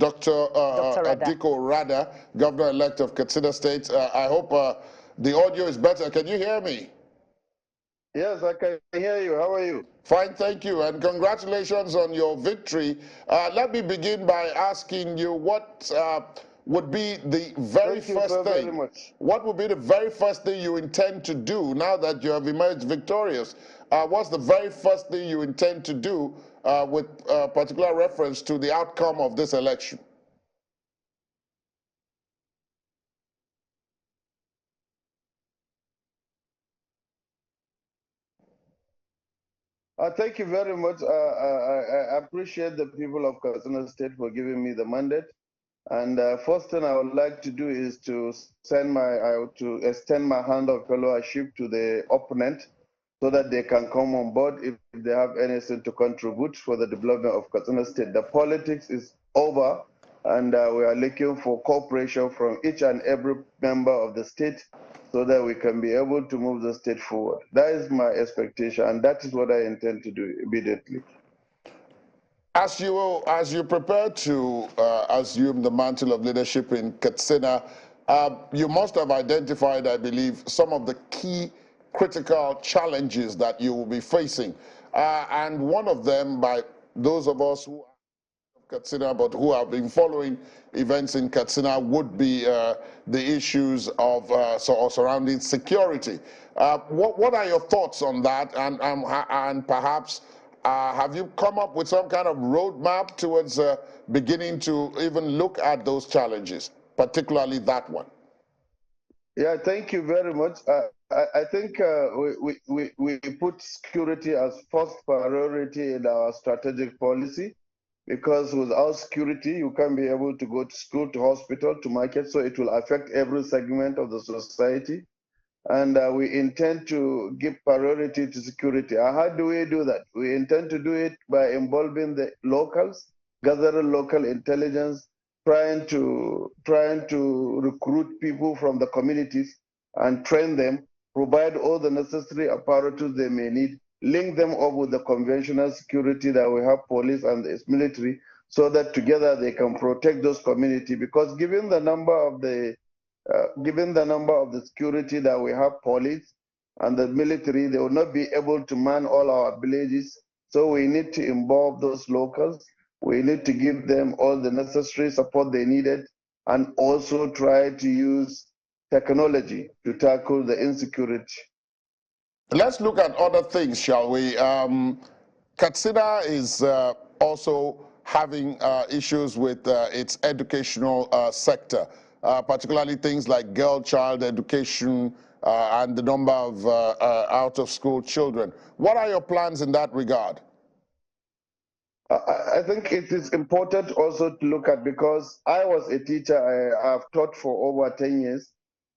Dr. Radda. Dikko Radda, Governor-elect of Katsina State. I hope the audio is better. Can you hear me? Yes, I can hear you. How are you? Fine, thank you, and congratulations on your victory. Let me begin by asking you what would be the very first thing. Very much. What would be the very first thing you intend to do now that you have emerged victorious? What's the very first thing you intend to do with particular reference to the outcome of this election? Thank you very much. I appreciate the people of Katsina State for giving me the mandate. And first thing I would like to do is to extend my hand of fellowship to the opponent so that they can come on board if they have anything to contribute for the development of Katsina State. The politics is over, and we are looking for cooperation from each and every member of the state so that we can be able to move the state forward. That is my expectation, and that is what I intend to do immediately. As you prepare to assume the mantle of leadership in Katsina, you must have identified, I believe, some of the key critical challenges that you will be facing. And one of them, by those of us who Katsina, but who have been following events in Katsina, would be the issues of surrounding security. What are your thoughts on that? And perhaps have you come up with some kind of roadmap towards beginning to even look at those challenges, particularly that one? Yeah, thank you very much. I think we put security as first priority in our strategic policy, because without security, you can't be able to go to school, to hospital, to market, so it will affect every segment of the society. And we intend to give priority to security. How do we do that? We intend to do it by involving the locals, gathering local intelligence, trying to recruit people from the communities and train them, provide all the necessary apparatus they may need, link them up with the conventional security that we have, police and the military, so that together they can protect those communities. Because given the number of the security that we have, police and the military, they will not be able to man all our villages. So we need to involve those locals. We need to give them all the necessary support they needed, and also try to use technology to tackle the insecurity. Let's look at other things, shall we? Katsina is also having issues with its educational sector, particularly things like girl-child education and the number of out-of-school children. What are your plans in that regard? I think it is important also to look at, because I was a teacher. I have taught for over 10 years,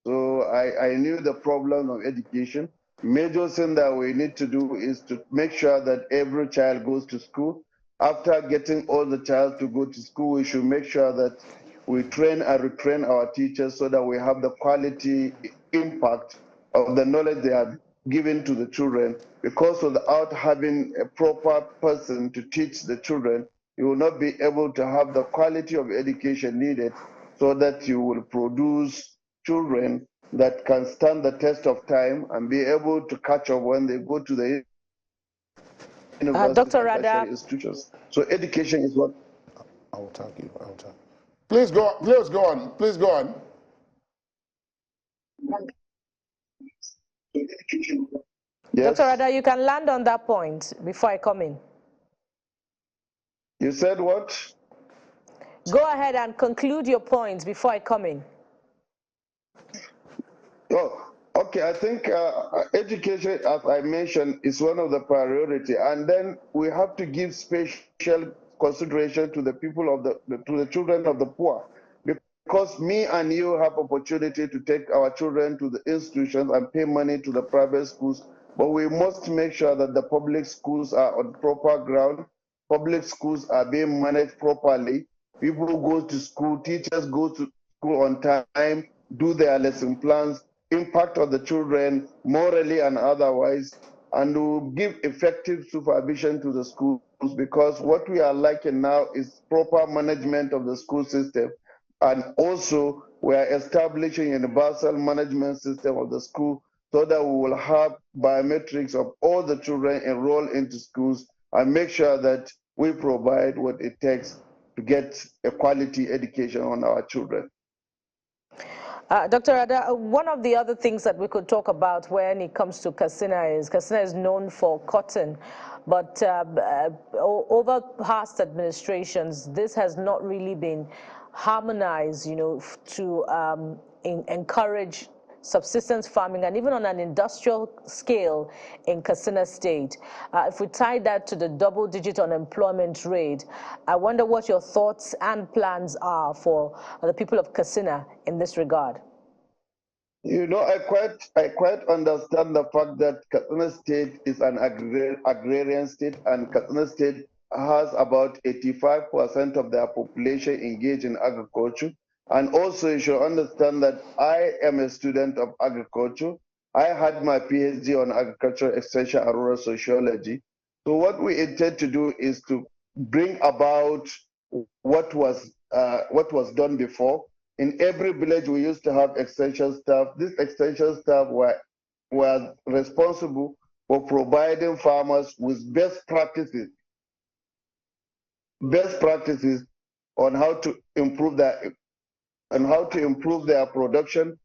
so I knew the problem of education. Major thing that we need to do is to make sure that every child goes to school. After getting all the child to go to school, we should make sure that we train and retrain our teachers so that we have the quality impact of the knowledge they are given to the children, because without having a proper person to teach the children, you will not be able to have the quality of education needed so that you will produce children that can stand the test of time and be able to catch up when they go to the university Dr. Radda, institutions. So education is what... I will tag you. I will tag. Please go on. Please go on. Please go on. Yes. Dr. Radda, you can land on that point before I come in. You said what? Go ahead and conclude your points before I come in. Oh, okay. I think education, as I mentioned, is one of the priority, and then we have to give special consideration to the people of to the children of the poor, because me and you have opportunity to take our children to the institutions and pay money to the private schools, but we must make sure that the public schools are on proper ground. Public schools are being managed properly. People go to school, teachers go to school on time, do their lesson plans, impact on the children morally and otherwise, and will give effective supervision to the schools. because what we are lacking now is proper management of the school system. And also, we are establishing a universal management system of the school so that we will have biometrics of all the children enrolled into schools and make sure that we provide what it takes to get a quality education on our children. Dr. Radda, one of the other things that we could talk about when it comes to Katsina is known for cotton, but over past administrations, this has not really been harmonized, to encourage subsistence farming, and even on an industrial scale in Katsina State. If we tie that to the double-digit unemployment rate, I wonder what your thoughts and plans are for the people of Katsina in this regard. I quite understand the fact that Katsina State is an agrarian state, and Katsina State has about 85% of their population engaged in agriculture. And also, you should understand that I am a student of agriculture. I had my PhD on agricultural extension and rural sociology. So what we intend to do is to bring about what was done before. In every village, we used to have extension staff. This extension staff were responsible for providing farmers with best practices on how to improve their production,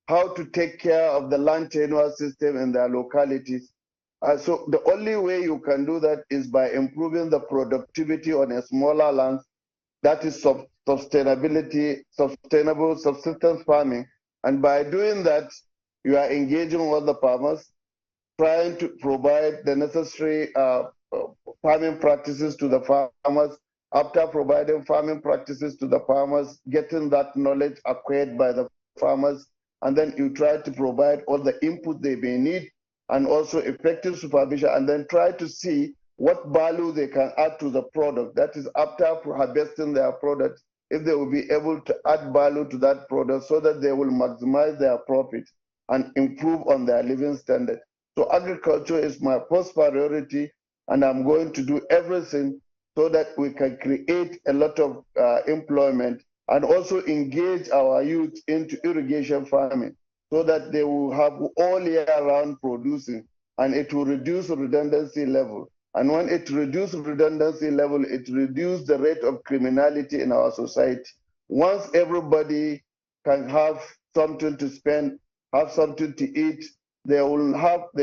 how to take care of the land tenure system in their localities. So the only way you can do that is by improving the productivity on a smaller land. That is sustainable subsistence farming. And by doing that, you are engaging all the farmers, trying to provide the necessary farming practices to the farmers. After providing farming practices to the farmers, getting that knowledge acquired by the farmers, and then you try to provide all the input they may need, and also effective supervision, and then try to see what value they can add to the product. That is, after harvesting their product, if they will be able to add value to that product so that they will maximize their profit and improve on their living standard. So agriculture is my first priority, and I'm going to do everything so that we can create a lot of employment and also engage our youth into irrigation farming so that they will have all year round producing, and it will reduce redundancy level. And when it reduces redundancy level, it reduces the rate of criminality in our society. Once everybody can have something to spend, have something to eat, they will not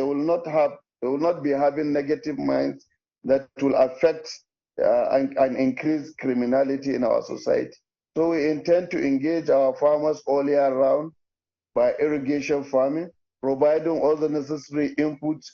be having negative minds that will affect and increase criminality in our society. So we intend to engage our farmers all year round by irrigation farming, providing all the necessary inputs,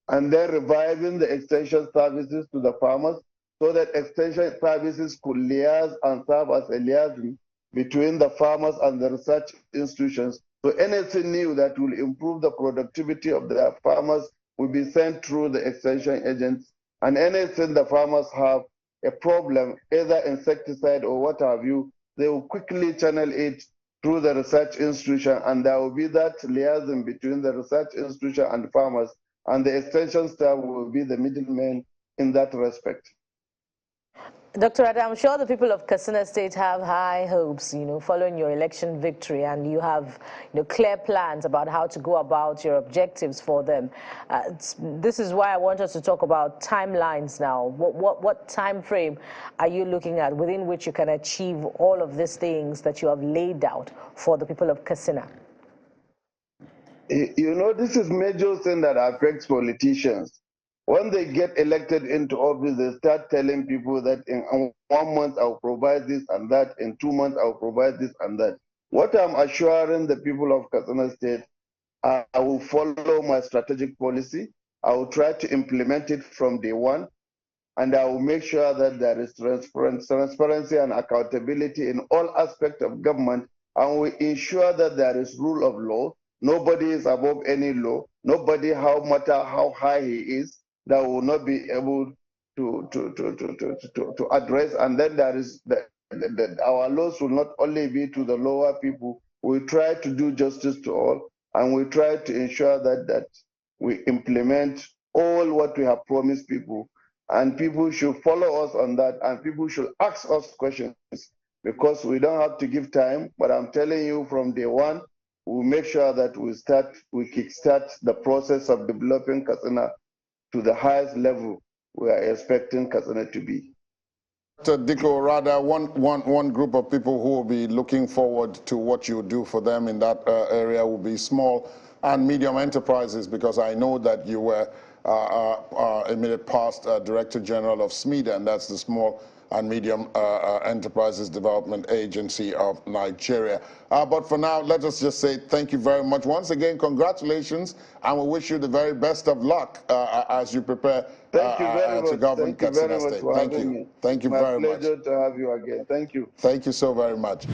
and then reviving the extension services to the farmers so that extension services could liaise and serve as a liaison between the farmers and the research institutions. So anything new that will improve the productivity of the farmers will be sent through the extension agents, and anything the farmers have a problem, either insecticide or what have you, they will quickly channel it through the research institution, and there will be that liaison between the research institution and farmers, and the extension staff will be the middlemen in that respect. Dr. Radda, I'm sure the people of Katsina State have high hopes, following your election victory, and you have, clear plans about how to go about your objectives for them. This is why I want us to talk about timelines now. What time frame are you looking at within which you can achieve all of these things that you have laid out for the people of Katsina? This is major thing that affects politicians. When they get elected into office, they start telling people that in 1 month I'll provide this and that, in 2 months I'll provide this and that. What I'm assuring the people of Katsina State, I will follow my strategic policy. I will try to implement it from day one, and I will make sure that there is transparency and accountability in all aspects of government, and we ensure that there is rule of law. Nobody is above any law. Nobody, no matter how high he is, that will not be able to address. And then there is our laws will not only be to the lower people. We try to do justice to all, and we try to ensure that we implement all what we have promised people. And people should follow us on that, and people should ask us questions, because we don't have to give time. But I'm telling you, from day one, we'll make sure that we kickstart the process of developing Katsina to the highest level we are expecting Katsina to be. Dikko, Radda, one group of people who will be looking forward to what you do for them in that area will be small and medium enterprises, because I know that you were immediate past Director General of SMEDA, and that's the Small and Medium Enterprises Development Agency of Nigeria. But for now, let us just say thank you very much. Once again, congratulations, and we wish you the very best of luck as you prepare Thank you very to much. govern Thank you very Katsina much State. for Thank having you. me. Thank you My very much. pleasure to have you again. Thank you. Thank you so very much.